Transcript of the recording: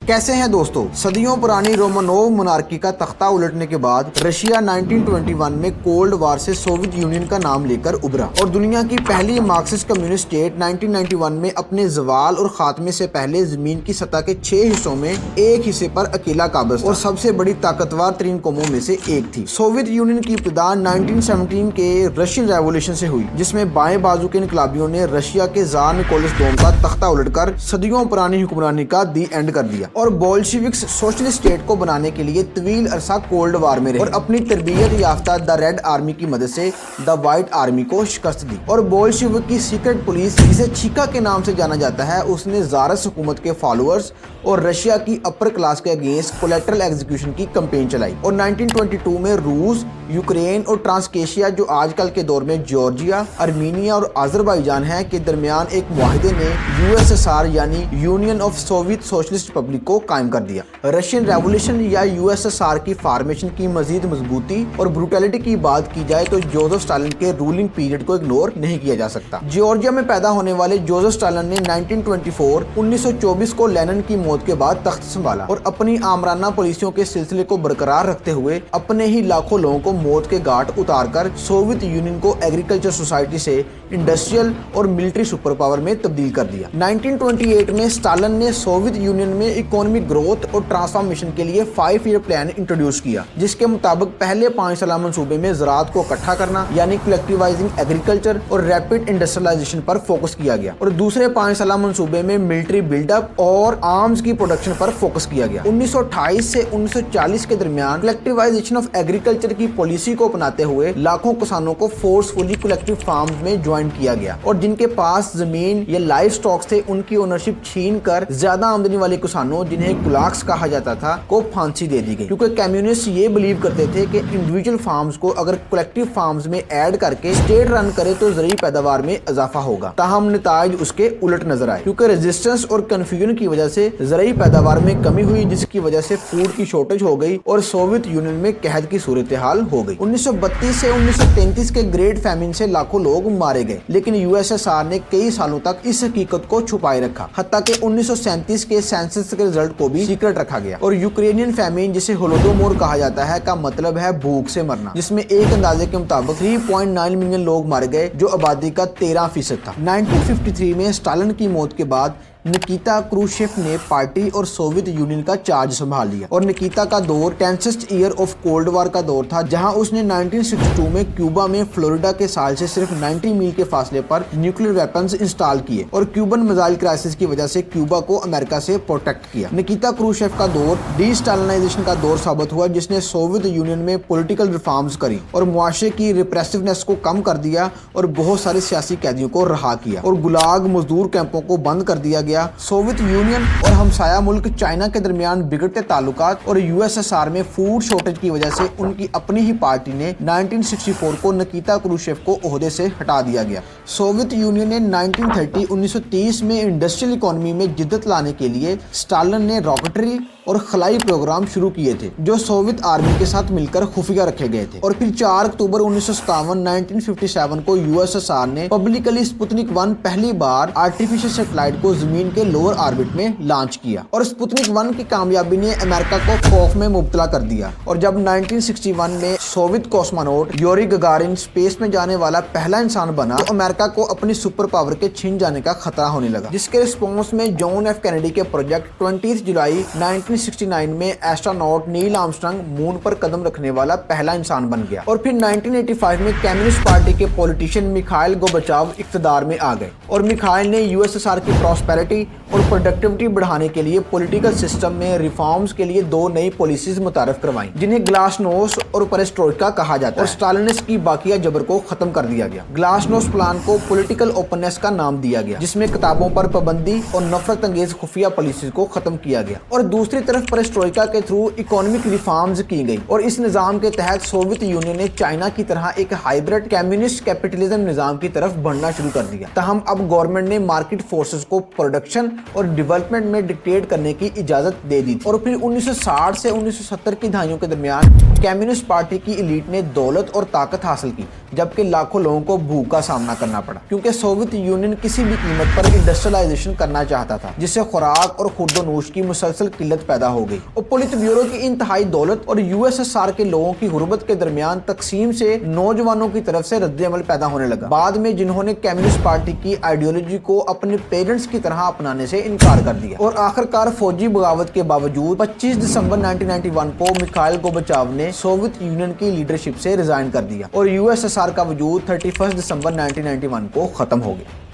कैसे हैं दोस्तों। सदियों पुरानी रोमानोव मोनार्की का तख्ता उलटने के बाद रशिया 1921 में कोल्ड वार से सोवियत यूनियन का नाम लेकर उभरा और दुनिया की पहली मार्क्सिस्ट कम्युनिस्ट स्टेट 1991 में अपने जवाल और खात्मे से पहले जमीन की सतह के 6 हिस्सों में एक हिस्से पर अकेला काबिज और सबसे बड़ी ताकतवर तरीन कौमों में से एक थी। सोवियत यूनियन की इब्तिदा 1917 के रशियन रेवोल्यूशन से हुई, जिसमें बाएं बाजू के इनकलाबियों ने रशिया के जार निकोलस II का तख्ता उलटकर सदियों पुरानी हुक्मरानी का दी एंड कर दिया और बोल्शेविक्स सोशलिस्ट स्टेट को बनाने के लिए तवील अरसा कोल्ड वार में रहे और अपनी तरबियत याफ्ता द रेड आर्मी की मदद से द व्हाइट आर्मी को शिकस्त दी। और बोल्शेविक की सीक्रेट पुलिस, जिसे चीका के नाम से जाना जाता है, उसने ज़ारस हुकूमत के फॉलोअर्स और रशिया की अपर क्लास के अगेंस्ट कोलेटरल एग्जीक्यूशन की कैंपेन चलाई और 1922 में रूस, यूक्रेन और ट्रांसकेशिया, जो आजकल के दौर में जॉर्जिया, आर्मीनिया और अजरबैजान है, के दरमियान एक मुआहदे ने यूएसएसआर यानी union of Soviet socialist Republic को कायम कर दिया। रशियन रेवोल्यूशन या यूएसएसआर की फॉर्मेशन की मजीद मजबूती और ब्रूटैलिटी की बात की जाए तो जोसेफ स्टालिन के रूलिंग पीरियड को इग्नोर नहीं किया जा सकता। जॉर्जिया में पैदा होने वाले जोसेफ स्टालिन ने 1924 को लेनिन की मौत के बाद तख्त संभाला और अपनी आमराना पॉलिसियों के सिलसिले को बरकरार रखते हुए अपने ही लाखों लोगों को मौत के घाट उतारकर सोवियत यूनियन को एग्रीकल्चर सोसाइटी से इंडस्ट्रियल और मिलिट्री सुपर पावर में तब्दील कर दिया। 1928 में स्टालिन ने सोवियत यूनियन में इकोनॉमिक ग्रोथ और ट्रांसफॉर्मेशन के लिए 5 ईयर प्लान इंट्रोड्यूस किया, जिसके मुताबिक पहले 5 साल मंसूबे में ज़राअत को इकट्ठा करना यानी कलेक्टिवाइजिंग एग्रीकल्चर और रैपिड इंडस्ट्रियलाइजेशन पर फोकस किया गया और दूसरे 5 साल मंसूबे में मिलिट्री बिल्डअप और आर्म्स की प्रोडक्शन पर फोकस किया गया। 1928 से 1940 के दरमियान कलेक्टिवाइजेशन ऑफ एग्रीकल्चर की पॉलिसी को अपनाते हुए लाखों किसानों को फोर्सफुली कलेक्टिव फार्म्स में ज्वाइन किया गया और जिनके पास जमीन या लाइव स्टॉक थे उनकी ओनरशिप छीन कर ज्यादा आमदनी वाले किसानों, जिन्हें गुलाक्स कहा जाता था, को फांसी दे दी गई, क्योंकि कम्युनिस्ट ये बिलीव करते थे कि इंडिविजुअल फार्म्स को अगर कलेक्टिव फार्म्स में ऐड करके स्टेट रन करे तो ज़रूरी पैदावार में इजाफा होगा। ताहम नताइज उसके उलट नजर आए, क्योंकि रेजिस्टेंस और कंफ्यूजन की वजह से ज़रूरी पैदावार में कमी हुई, जिसकी वजह से फूड की शॉर्टेज हो गई और सोवियत यूनियन में कहत की सूरत हाल हो गई। 1932 से 1933 के ग्रेट फैमिन से लाखों लोग मारे गए, लेकिन यूएसएसआर ने कई सालों तक इस हकीकत को छुपाए रखा, हत्ता कि 1937 के सेंसस के रिजल्ट को भी सीक्रेट रखा गया। और यूक्रेनियन फैमिन, जिसे होलोडोमोर कहा जाता है, का मतलब है भूख से मरना, जिसमें एक अंदाजे के मुताबिक 3.9 मिलियन लोग मारे गए, जो आबादी का 13% था। 1953 में स्टालिन की मौत के बाद निकिता क्रूश्चेव ने पार्टी और सोवियत यूनियन का चार्ज संभाल लिया और निकिता का दौर टेंसेस्ट ईयर ऑफ कोल्ड वार का दौर था, जहां उसने 1962 में क्यूबा में फ्लोरिडा के साल से सिर्फ 90 मील के फासले पर न्यूक्लियर वेपन्स इंस्टॉल किए और क्यूबन मिसाइल क्राइसिस की वजह से क्यूबा को अमेरिका से प्रोटेक्ट किया। निकिता क्रूश्चेव का दौर डीस्टालिनाइजेशन का दौर साबित हुआ, जिसने सोवियत यूनियन में पॉलिटिकल रिफॉर्म्स करी और मुआशरे की रिप्रेसिवनेस को कम कर दिया और बहुत सारे सियासी कैदियों को रहा किया और गुलाग मजदूर कैंपों को बंद कर दिया गया। सोवियत यूनियन और हमसाया मुल्क चाइना के दरमियान बिगड़ते ताल्लुकात और यूएसएसआर में फूड शॉर्टेज की वजह से उनकी अपनी ही पार्टी ने 1964 को निकिता क्रूश्चेव को ओहदे से हटा दिया गया। सोवियत यूनियन ने 1930 में इंडस्ट्रियल इकोनॉमी में जिद्दत लाने के लिए स्टालिन ने रॉकेटरी और खलाई प्रोग्राम शुरू किए थे, जो सोवियत आर्मी के साथ मिलकर खुफिया रखे गए थे। और फिर 4 अक्टूबर 1957 को यूएसएसआर ने पब्लिकली स्पुतनिक 1 पहली बार आर्टिफिशियल सैटेलाइट को जमीन के लोअर ऑर्बिट में लॉन्च किया और स्पुतनिक 1 की कामयाबी ने अमेरिका को खौफ में मुब्तला कर दिया। और जब 1961 में Soviet cosmonaut Yuri Gagarin space में जाने वाला पहला इंसान बना, तो अमेरिका को अपनी सुपर पावर के छिन जाने का खतरा होने लगा, जिसके रिस्पॉन्स में जॉन एफ कैनेडी के प्रोजेक्ट 20 जुलाई 1969 में एस्ट्रोनॉट नील आर्मस्ट्रांग मून पर कदम रखने वाला पहला इंसान बन गया। और फिर 1985 में कम्युनिस्ट पार्टी के पॉलिटिशियन मिखाइल गोर्बाचोव इख्तिदार में आ गए और मिखाइल ने यूएसएसआर की प्रॉस्पेरिटी और प्रोडक्टिविटी बढ़ाने के लिए पॉलिटिकल सिस्टम में रिफॉर्म्स के लिए 2 नई पॉलिसीज मुतारफ करवाई, जिन्हें ग्लासनोस्ट और पेरेस्ट्रोइका कहा जाता है और स्टालिनिस्ट की बाकिया जबर को खत्म कर दिया गया। ग्लासनोस्ट प्लान को पॉलिटिकल ओपननेस का नाम दिया गया, जिसमें किताबों पर पाबंदी और नफरत अंगेज खुफिया पॉलिसीज को खत्म किया गया। और दूसरी तरफ पेरेस्ट्रोइका के थ्रू इकोनॉमिक रिफॉर्म्स की गई और इस निजाम के तहत सोवियत यूनियन ने चाइना की तरह एक हाइब्रिड कम्युनिस्ट कैपिटलिज्म निजाम की तरफ बढ़ना शुरू कर दिया। तहम अब गवर्नमेंट ने मार्केट फोर्सेस को प्रोडक्शन और डेवलपमेंट में डिक्टेट करने की इजाजत दे दी और फिर 1960 से 1970 की दहाइयों के दरमियान कम्युनिस्ट पार्टी की एलीट ने दौलत और ताकत हासिल की, जबकि लाखों लोगों को भूख का सामना करना पड़ा, क्योंकि सोवियत यूनियन किसी भी कीमत पर इंडस्ट्रियलाइजेशन करना चाहता था, जिससे खुराक और खुर्दोनोश की मुसलसल किल्लत पैदा हो गई। और पोलित ब्यूरो की इंतहाई दौलत और यूएसएसआर के लोगों की गुर्बत के दरमियान तकसीम से नौजवानों की तरफ से रद्द-ए-अमल पैदा होने लगा, बाद में जिन्होंने कम्युनिस्ट पार्टी की आइडियोलॉजी को अपने पेरेंट्स की तरह अपनाने से इनकार कर दिया। और आखिरकार फौजी बगावत के बावजूद 25 दिसंबर 1991 को मिखाइल गोर्बाचोव ने सोवियत यूनियन की लीडरशिप से रिजाइन कर दिया और यूएसएसआर का वजूद 31 दिसंबर 1991 को खत्म हो गया।